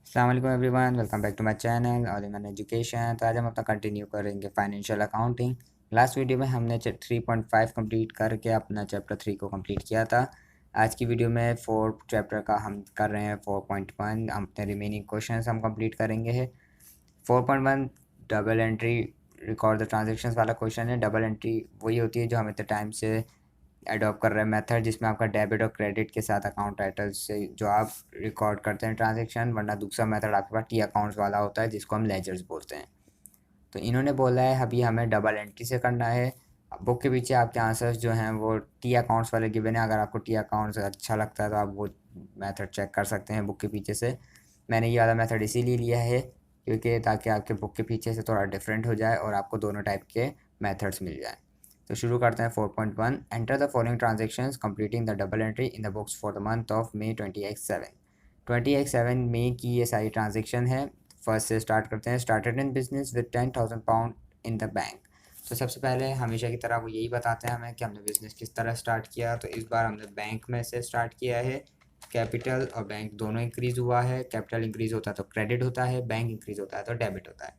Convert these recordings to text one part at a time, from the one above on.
अस्सलाम वालेकुम everyone, welcome back to my channel और इन एजुकेशन। तो आज हम अपना कंटिन्यू करेंगे फाइनेंशियल अकाउंटिंग। लास्ट वीडियो में हमने 3.5 कंप्लीट करके अपना चैप्टर 3 को कंप्लीट किया था। आज की वीडियो में 4 चैप्टर का हम कर रहे हैं 4.1। हम अपने रिमेनिंग क्वेश्चंस हम कंप्लीट करेंगे है। 4.1 double entry record the transactions वाला क्वेश्चन है। डबल एंट्री वही होती है जो हम इतने टाइम से अडॉप्ट कर रहे हैं मेथड, जिसमें आपका डेबिट और क्रेडिट के साथ अकाउंट टाइटल से जो आप रिकॉर्ड करते हैं ट्रांजैक्शन, वरना दूसरा मेथड आपके पास टी अकाउंट्स वाला होता है जिसको हम लेजर्स बोलते हैं। तो इन्होंने बोला है अभी हमें डबल एंट्री से करना है। बुक के पीछे आपके आंसर्स जो हैं वो टी अकाउंट्स वाले गिवन है। अगर आपको टी अकाउंट्स अच्छा लगता है तो आप वो मेथड चेक कर सकते हैं बुक के पीछे से। मैंने ये वाला मेथड इसीलिए लिया है क्योंकि ताकि आपके बुक के पीछे से थोड़ा डिफरेंट हो जाए और आपको दोनों टाइप के मेथड्स मिल जाएँ। तो शुरू करते हैं 4.1। Enter the following transactions completing the double entry in the books for the month of May 20x7 मे की ये सारी ट्रांजेक्शन है। फर्स्ट से स्टार्ट करते हैं। Started in business with 10,000 pound in the bank. तो सबसे पहले हमेशा की तरह वो यही बताते हैं हमें कि हमने बिज़नेस किस तरह स्टार्ट किया। तो इस बार हमने बैंक में से स्टार्ट किया है। कैपिटल और बैंक दोनों इंक्रीज़ हुआ है। कैपिटल इंक्रीज़ होता है तो क्रेडिट होता है, बैंक इंक्रीज़ होता है तो डेबिट होता है।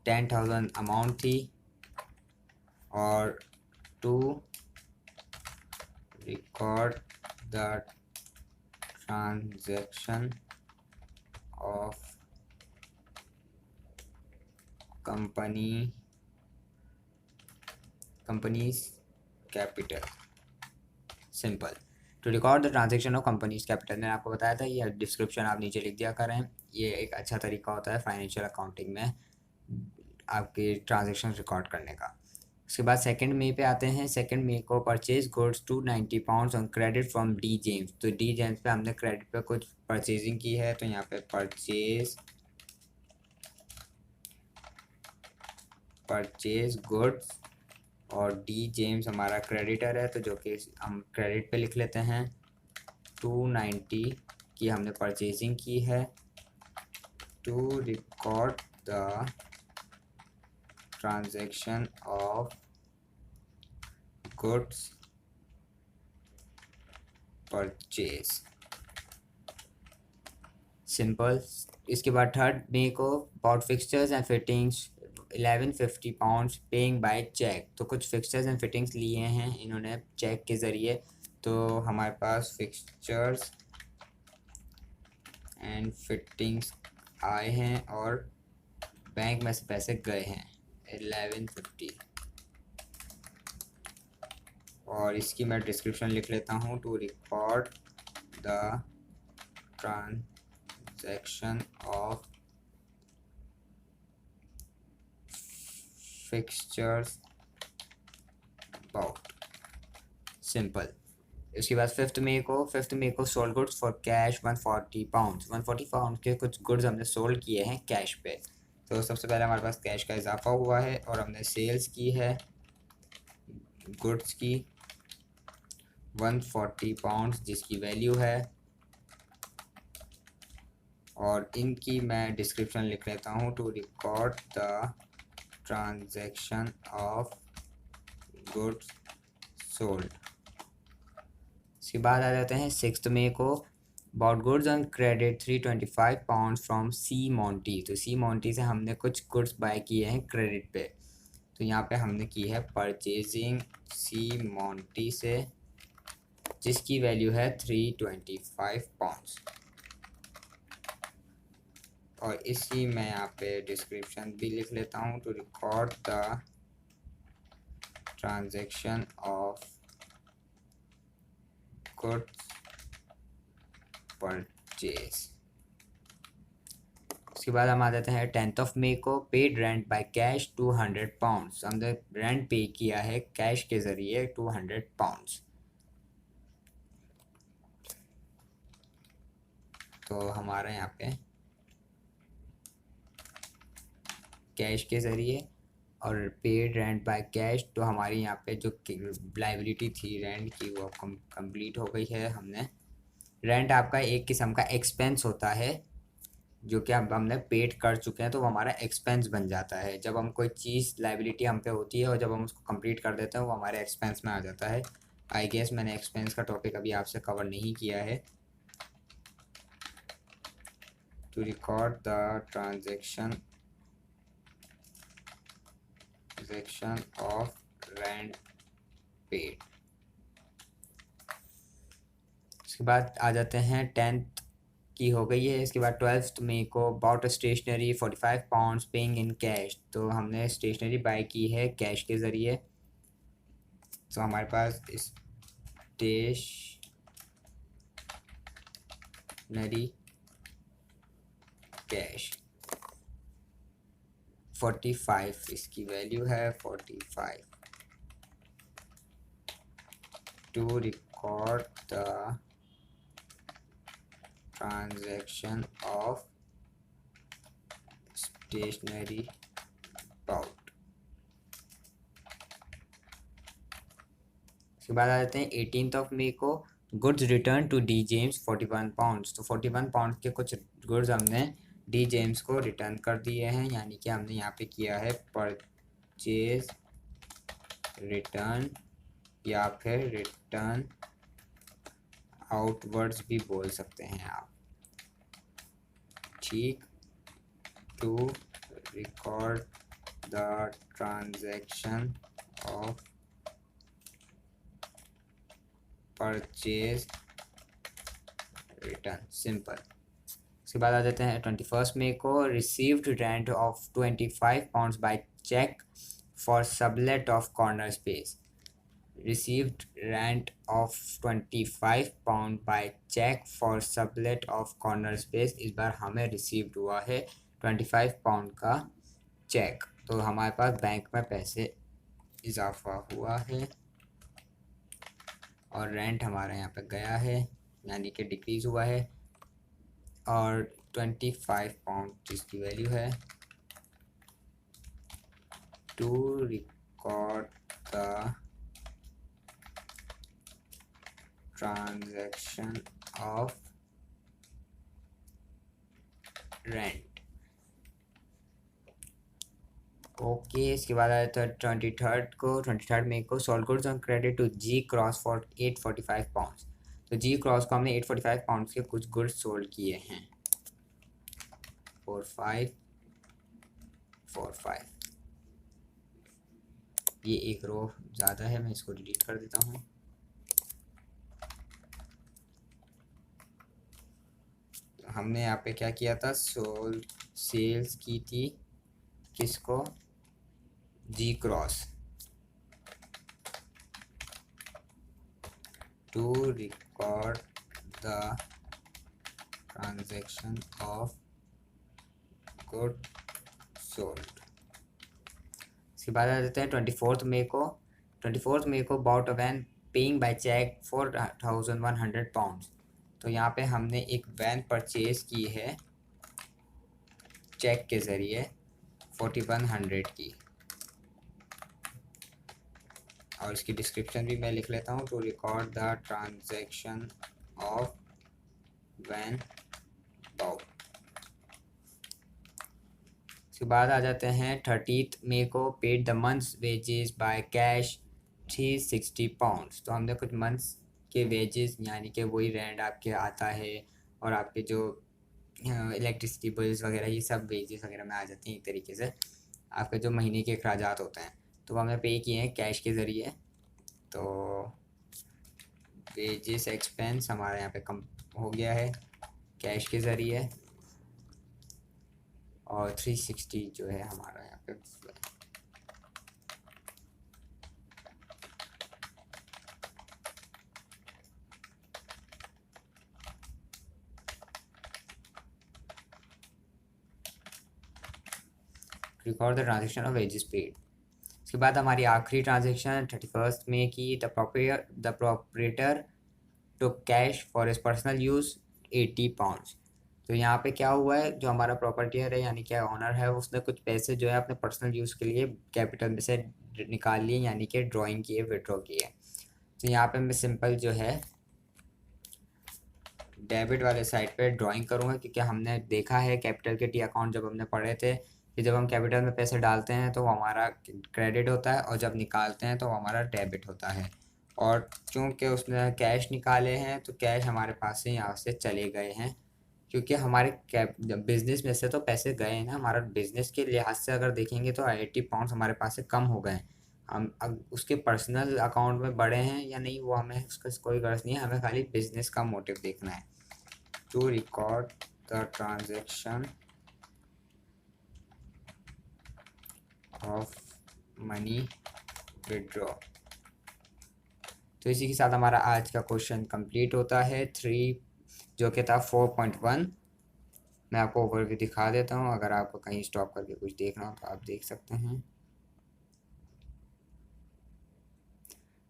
10,000 अमाउंट थी और to record the transaction of company's capital। Simple. To record the transaction of company's capital, मैंने आपको बताया था ये डिस्क्रिप्शन आप नीचे लिख दिया करें। ये एक अच्छा तरीका होता है फाइनेंशियल अकाउंटिंग में आपके ट्रांजेक्शन रिकॉर्ड करने का। उसके बाद सेकंड मे पे आते हैं। सेकंड मे को purchase goods 290 pounds on credit from D James. तो डी जेम्स पे हमने क्रेडिट पे कुछ परचेजिंग की है, तो यहाँ पे परचेज गुड्स और डी जेम्स हमारा क्रेडिटर है, तो जो कि हम क्रेडिट पे लिख लेते हैं। 290 की हमने परचेजिंग की है। To record the transaction of goods purchase. Simple. इसके बाद थर्ड मे को bought fixtures and fittings 1150 pounds paying by cheque. तो कुछ फिक्सचर्स एंड फिटिंग्स लिए हैं इन्होंने चेक के ज़रिए। तो हमारे पास फिक्सचर्स एंड फिटिंग्स आए हैं और बैंक में से पैसे गए हैं 1150। और इसकी मैं डिस्क्रिप्शन लिख लेता हूँ। To record the transaction of fixtures about. Simple. उसके बाद फिफ्थ मे को sold goods for cash 140 pounds. 140 pound के कुछ गुड्स हमने सोल्ड किए हैं कैश पे। तो सबसे पहले हमारे पास कैश का इजाफा हुआ है और हमने सेल्स की है गुड्स की 140 पाउंड्स जिसकी वैल्यू है। और इनकी मैं डिस्क्रिप्शन लिख लेता हूँ। To record the transaction of goods sold. इसके बाद आ जाते हैं सिक्स्थ मे को bought goods on credit 325 pound from C Monty. तो सी मोंटी से हमने कुछ गुड्स बाय किए हैं क्रेडिट पे। तो यहाँ पे हमने की है परचेजिंग सी मोंटी से जिसकी वैल्यू है 325 पाउंड्स। और इसी मैं यहाँ पे डिस्क्रिप्शन भी लिख लेता हूँ। To record the transaction of goods purchase. उसके बाद हम आ जाते हैं 10th मे को paid rent by cash 200 pounds. हमने रेंट पे किया है कैश के ज़रिए 200 पाउंड्स। तो हमारे यहाँ पे कैश के ज़रिए और पेड रेंट बाय कैश। तो हमारी यहाँ पे जो लाइबिलिटी थी रेंट की वो कंप्लीट हो गई है। हमने रेंट आपका एक किस्म का एक्सपेंस होता है जो कि अब हमने पेड कर चुके हैं, तो वो हमारा एक्सपेंस बन जाता है। जब हम कोई चीज़ लाइबिलिटी हम पे होती है और जब हम उसको कंप्लीट कर देते हैं वो हमारे एक्सपेंस में आ जाता है। आई गेस मैंने एक्सपेंस का टॉपिक अभी आपसे कवर नहीं किया है। to record the transaction of rent paid। इसके बाद आ जाते हैं 10th की हो गई है। इसके बाद 12th मई को bought stationery 45 pounds paying in cash. तो हमने स्टेशनरी बाय की है कैश के ज़रिए। तो हमारे पास स्टेशनरी कैश 45 इसकी वैल्यू है 45 to record the transaction of stationery bought. इसके बाद आ जाते हैं 18 मई को goods return to D James 41 pounds. तो 41 पाउंड के कुछ गुड्स हमने डी जेम्स को रिटर्न कर दिए हैं, यानी कि हमने यहाँ पे किया है परचेज रिटर्न या फिर रिटर्न आउटवर्ड्स भी बोल सकते हैं आप, ठीक। To record the transaction of purchase return, simple. उसके बाद आ जाते हैं 21 मई को received rent of 25 pounds by cheque for sublet of corner space. Received rent of 25 pound by cheque for sublet of corner space. इस बार हमें रिसीव्ड हुआ है 25 पाउंड का चेक। तो हमारे पास बैंक में पैसे इजाफा हुआ है और रेंट हमारा यहाँ पे गया है, यानी कि डिक्रीज हुआ है। और 25 पाउंड जिसकी वैल्यू है to record the transaction of rent, okay. इसके बाद आया था 23 मई को sold goods on credit to G Cross for 845 pounds. तो जी क्रॉस को हमने 845 पाउंड्स के कुछ गुड्स सोल्ड किए हैं 4545। ये एक रो ज़्यादा है, मैं इसको डिलीट कर देता हूँ। तो हमने यहाँ पे क्या किया था, सेल्स की थी किसको, G cross, to record the transaction of good sold. इसके बाद आ जाते हैं 24 मई को bought a van paying by cheque 4100 pounds. तो यहाँ पे हमने एक वैन परचेज की है चेक के ज़रिए 4100 की। और इसकी डिस्क्रिप्शन भी मैं लिख लेता हूँ, to record the transaction of van bought. इसके बाद आ जाते हैं 30 मई को paid the month's wages by cash 360 pounds. तो हमने कुछ मंथ्स के वेजेस, यानी कि वही रेंट आपके आता है और आपके जो इलेक्ट्रिसिटी बिल्स वगैरह ये सब वेजेस वगैरह में आ जाती हैं एक तरीके से, आपके जो महीने के अखराजात होते हैं, तो वो हमने पे किए हैं कैश के ज़रिए। तो वेजेस एक्सपेंस हमारे यहाँ पे कम हो गया है कैश के ज़रिए, और 360 जो है हमारा यहाँ पे record the transaction of wages paid. इसके बाद हमारी आखिरी ट्रांजेक्शन 31 मई की, the proprietor to cash for his personal use 80 pounds. तो यहाँ पे क्या हुआ है, जो हमारा प्रॉपर्टीयर है यानी क्या ऑनर है, उसने कुछ पैसे जो है अपने पर्सनल यूज़ के लिए कैपिटल में से निकाल लिए, यानी कि ड्राइंग किए, विड्रॉ किए। तो यहाँ पे मैं सिंपल जो है डेबिट वाले साइड पे ड्राइंग करूँगा, क्योंकि हमने देखा है कैपिटल के टी अकाउंट जब हमने पढ़े थे कि जब हम कैपिटल में पैसे डालते हैं तो वो हमारा क्रेडिट होता है और जब निकालते हैं तो वो हमारा डेबिट होता है। और चूँकि उसने कैश निकाले हैं तो कैश हमारे पास से यहाँ से चले गए हैं क्योंकि हमारे कैप बिजनेस में से तो पैसे गए हैं ना, हमारा बिजनेस के लिहाज से अगर देखेंगे तो 80 पाउंड हमारे पास से कम हो गए हैं। हम अब उसके पर्सनल अकाउंट में बढ़े हैं या नहीं वो हमें उसका कोई गर्ज नहीं है, हमें खाली बिजनेस का मोटिव देखना है। To record the transaction of money withdraw. तो इसी के साथ हमारा आज का क्वेश्चन कंप्लीट होता है 3, जो कि था 4.1। मैं आपको ओवरव्यू दिखा देता हूँ, अगर आपको कहीं स्टॉप करके कुछ देखना हो तो आप देख सकते हैं।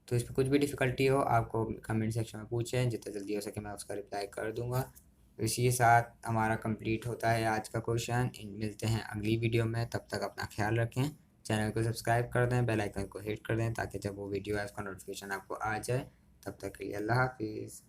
तो इसमें कुछ भी डिफ़िकल्टी हो आपको कमेंट सेक्शन में पूछें, जितना जल्दी हो सके मैं उसका रिप्लाई कर दूंगा। तो इसी के साथ हमारा कंप्लीट होता है आज का क्वेश्चन। मिलते हैं अगली वीडियो में, तब तक अपना ख्याल रखें। चैनल को सब्सक्राइब कर दें, बेल आइकन को हिट कर दें ताकि जब वो वीडियो है उसका नोटिफिकेशन आपको आ जाए। तब तक के लिए अल्लाह हाफिज़।